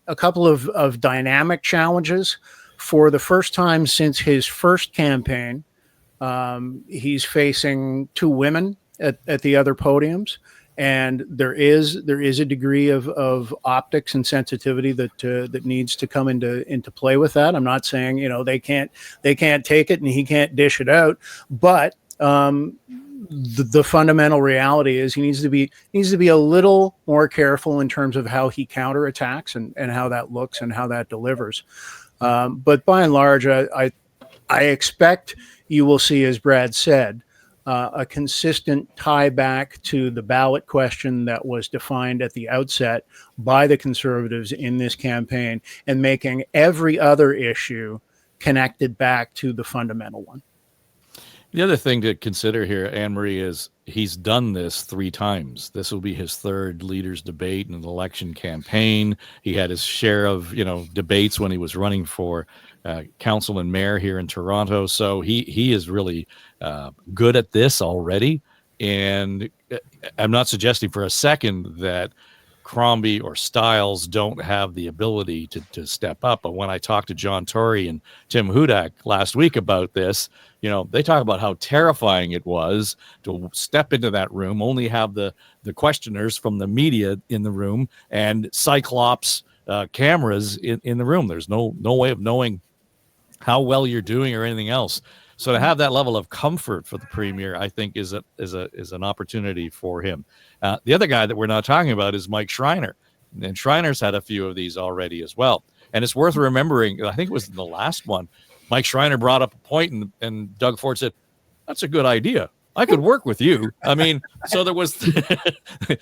A couple of dynamic challenges. For the first time since his first campaign, he's facing two women at the other podiums. And there is a degree of optics and sensitivity that needs to come into play with that. I'm not saying they can't take it and he can't dish it out, but the fundamental reality is he needs to be a little more careful in terms of how he counterattacks and how that looks and how that delivers. But by and large, I expect you will see, as Brad said, a consistent tie back to the ballot question that was defined at the outset by the Conservatives in this campaign, and making every other issue connected back to the fundamental one. The other thing to consider here, Anne-Marie, is he's done this 3 times. This will be his third leaders debate in an election campaign. He had his share of, debates when he was running for council and mayor here in Toronto. So he is really good at this already. And I'm not suggesting for a second that Crombie or Stiles don't have the ability to step up. But when I talked to John Tory and Tim Hudak last week about this, they talk about how terrifying it was to step into that room, only have the questioners from the media in the room, and Cyclops cameras in the room. There's no way of knowing how well you're doing or anything else. So to have that level of comfort for the premier, I think is an opportunity for him. The other guy that we're not talking about is Mike Schreiner, and Schreiner's had a few of these already as well. And it's worth remembering, I think it was in the last one, Mike Schreiner brought up a point, and Doug Ford said, "That's a good idea. I could work with you." I mean, so there was,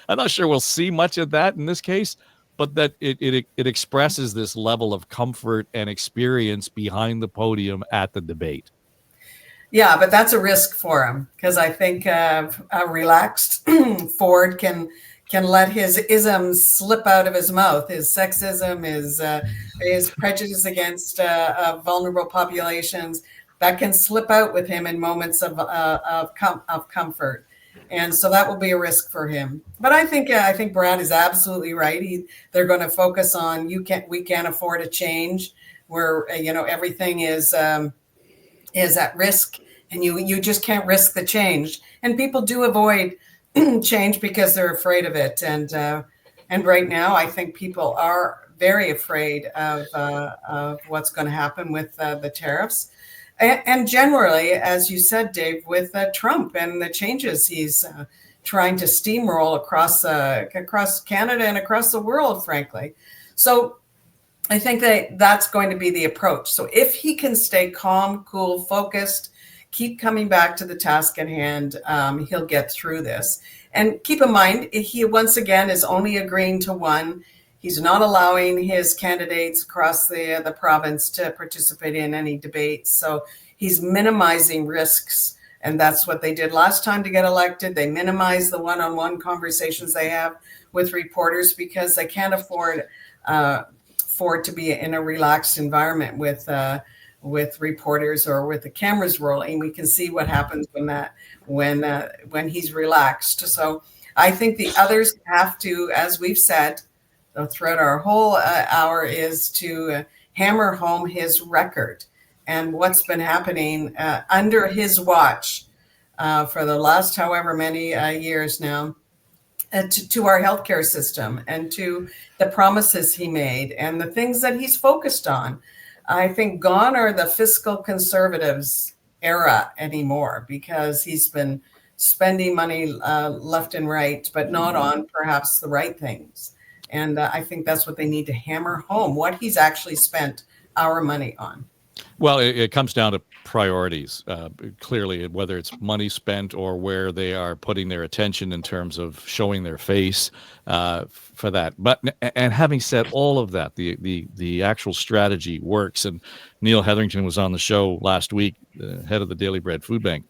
I'm not sure we'll see much of that in this case, but that it expresses this level of comfort and experience behind the podium at the debate. Yeah, but that's a risk for him, because I think a relaxed Ford can let his isms slip out of his mouth, his sexism, his prejudice against vulnerable populations, that can slip out with him in moments of comfort. And so that will be a risk for him. But I think Brad is absolutely right. They're going to focus on we can't afford a change where everything is at risk, and you just can't risk the change. And people do avoid change because they're afraid of it. And right now, I think people are very afraid of what's going to happen with the tariffs. And generally, as you said, Dave, with Trump and the changes he's trying to steamroll across Canada and across the world, frankly. So I think that's going to be the approach. So if he can stay calm, cool, focused, keep coming back to the task at hand. He'll get through this. And keep in mind, he once again is only agreeing to one. He's not allowing his candidates across the province to participate in any debates. So he's minimizing risks. And that's what they did last time to get elected. They minimize the one-on-one conversations they have with reporters because they can't afford to be in a relaxed environment with reporters or with the cameras rolling. We can see what happens when he's relaxed. So I think the others have to, as we've said throughout our whole hour, is to hammer home his record and what's been happening under his watch for the last however many years now to our healthcare system and to the promises he made and the things that he's focused on. I think gone are the fiscal conservatives era anymore because he's been spending money left and right, but not on perhaps the right things. And I think that's what they need to hammer home, what he's actually spent our money on. Well, it comes down to priorities, clearly, whether it's money spent or where they are putting their attention in terms of showing their face for that. And having said all of that, the actual strategy works. And Neil Hetherington was on the show last week, the head of the Daily Bread Food Bank,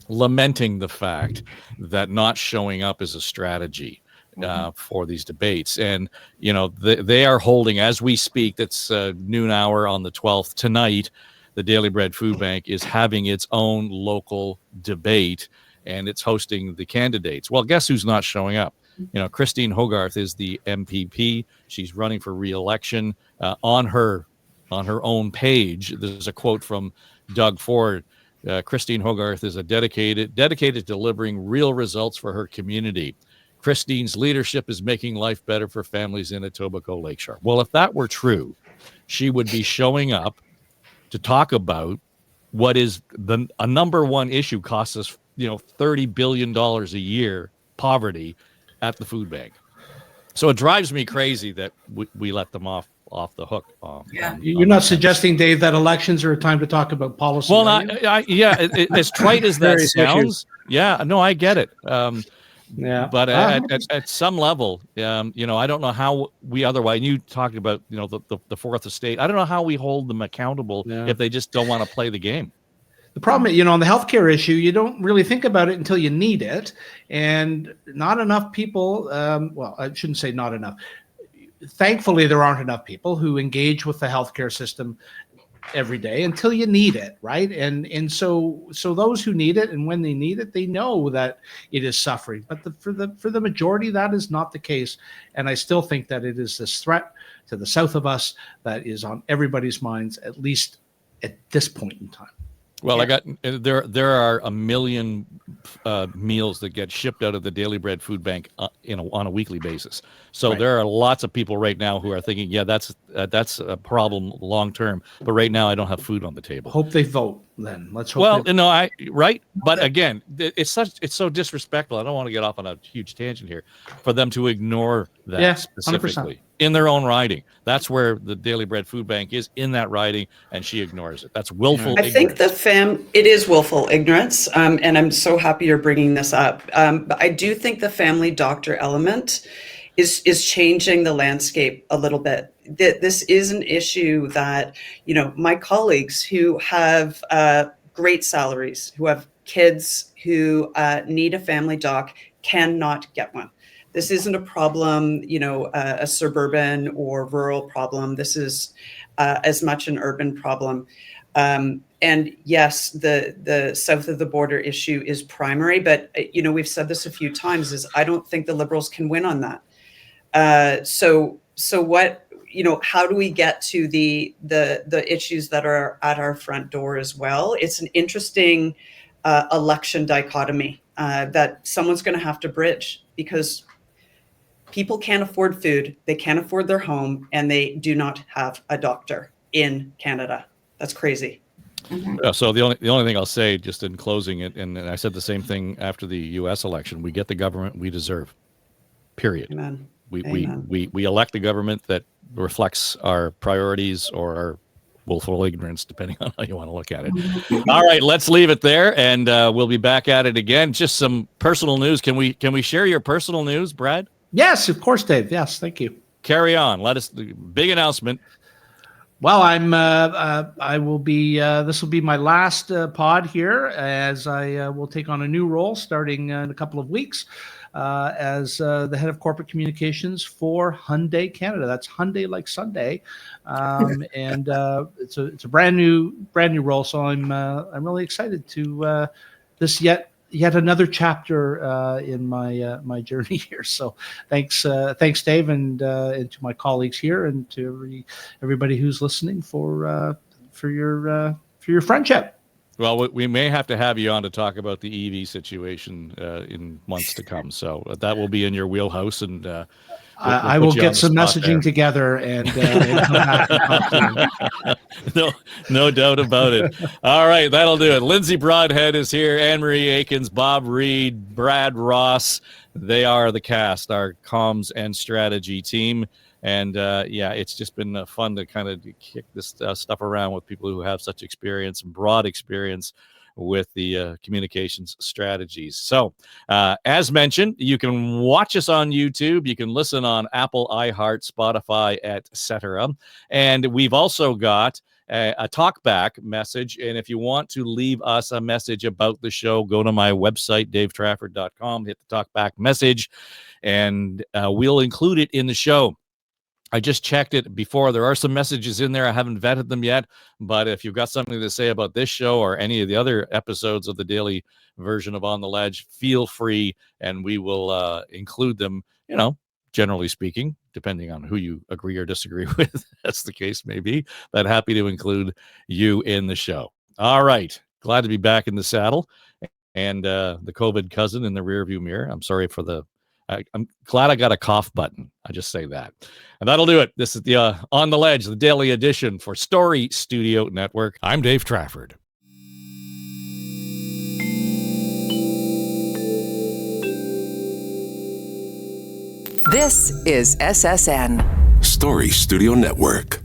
lamenting the fact that not showing up is a strategy for these debates. And, they are holding, as we speak, that's noon hour on the 12th tonight, the Daily Bread Food Bank is having its own local debate and it's hosting the candidates. Well, guess who's not showing up? Christine Hogarth is the MPP. She's running for re-election. On her own page, there's a quote from Doug Ford. Christine Hogarth is dedicated to delivering real results for her community. Christine's leadership is making life better for families in Etobicoke Lakeshore. Well, if that were true, she would be showing up to talk about what is a number one issue, costs us, $30 billion a year, poverty at the food bank. So it drives me crazy that we let them off the hook. You're not suggesting, Dave, that elections are a time to talk about policy. Well, as trite as that sounds, I get it. But at some level, I don't know how we otherwise. You talked about the fourth estate. I don't know how we hold them accountable if they just don't want to play the game. The problem, on the healthcare issue, you don't really think about it until you need it, and not enough people. Well, I shouldn't say not enough. Thankfully, there aren't enough people who engage with the healthcare system every day until you need it, right? And so those who need it and when they need it, they know that it is suffering. But for the majority, that is not the case. And I still think that it is this threat to the south of us that is on everybody's minds, at least at this point in time. Well, there are 1 million meals that get shipped out of the Daily Bread Food Bank on a weekly basis. So there are lots of people right now who are thinking, that's a problem long term. But right now, I don't have food on the table. Hope they vote then. Let's hope. Well, right. But again, it's so disrespectful. I don't want to get off on a huge tangent here for them to ignore that specifically 100%. In their own riding. That's where the Daily Bread Food Bank is, in that riding, and she ignores it. That's willful ignorance. I think it is willful ignorance, and I'm so happy you're bringing this up. But I do think the family doctor element is changing the landscape a little bit. This is an issue that, my colleagues who have great salaries, who have kids who need a family doc, cannot get one. This isn't a problem, a suburban or rural problem. This is as much an urban problem. And yes, the south of the border issue is primary, but we've said this a few times, is I don't think the Liberals can win on that. So what, how do we get to the issues that are at our front door as well? It's an interesting election dichotomy that someone's going to have to bridge, because people can't afford food, they can't afford their home, and they do not have a doctor in Canada. That's crazy. Yeah, so the only thing I'll say, just in closing it, and I said the same thing after the U.S. election: we get the government we deserve. Period. Amen. We elect the government that reflects our priorities or willful ignorance, depending on how you want to look at it. All right, let's leave it there, and we'll be back at it again. Just some personal news. Can we share your personal news, Brad? Yes, of course, Dave. Yes, thank you. Carry on. Let us. Big announcement. Well, I will be. This will be my last pod here, as I will take on a new role starting in a couple of weeks as the head of corporate communications for Hyundai Canada. That's Hyundai like Sunday, and it's a brand new role. So I'm really excited to this yet another chapter in my journey here. So thanks Dave, and to my colleagues here, and to everybody who's listening for your friendship. Well, we may have to have you on to talk about the EV situation in months to come. So that will be in your wheelhouse, and we'll I will get some messaging together and come back and talk to you. No doubt about it. All right, that'll do it. Lindsay Broadhead is here, Anne-Marie Aikins, Bob Reid, Brad Ross. They are the cast, our comms and strategy team. And it's just been fun to kind of kick this stuff around with people who have such experience and broad experience with the communications strategies. So as mentioned, you can watch us on YouTube. You can listen on Apple, iHeart, Spotify, etc. And we've also got a talkback message. And if you want to leave us a message about the show, go to my website, davetrafford.com, hit the talkback message, and we'll include it in the show. I just checked it before. There are some messages in there. I haven't vetted them yet, but if you've got something to say about this show or any of the other episodes of the daily version of On the Ledge, feel free, and we will include them, generally speaking, depending on who you agree or disagree with, that's the case may be, but happy to include you in the show. All right. Glad to be back in the saddle, and the COVID cousin in the rearview mirror. I'm sorry for I'm glad I got a cough button. I just say that. And that'll do it. This is the On the Ledge, the daily edition for Story Studio Network. I'm Dave Trafford. This is SSN. Story Studio Network.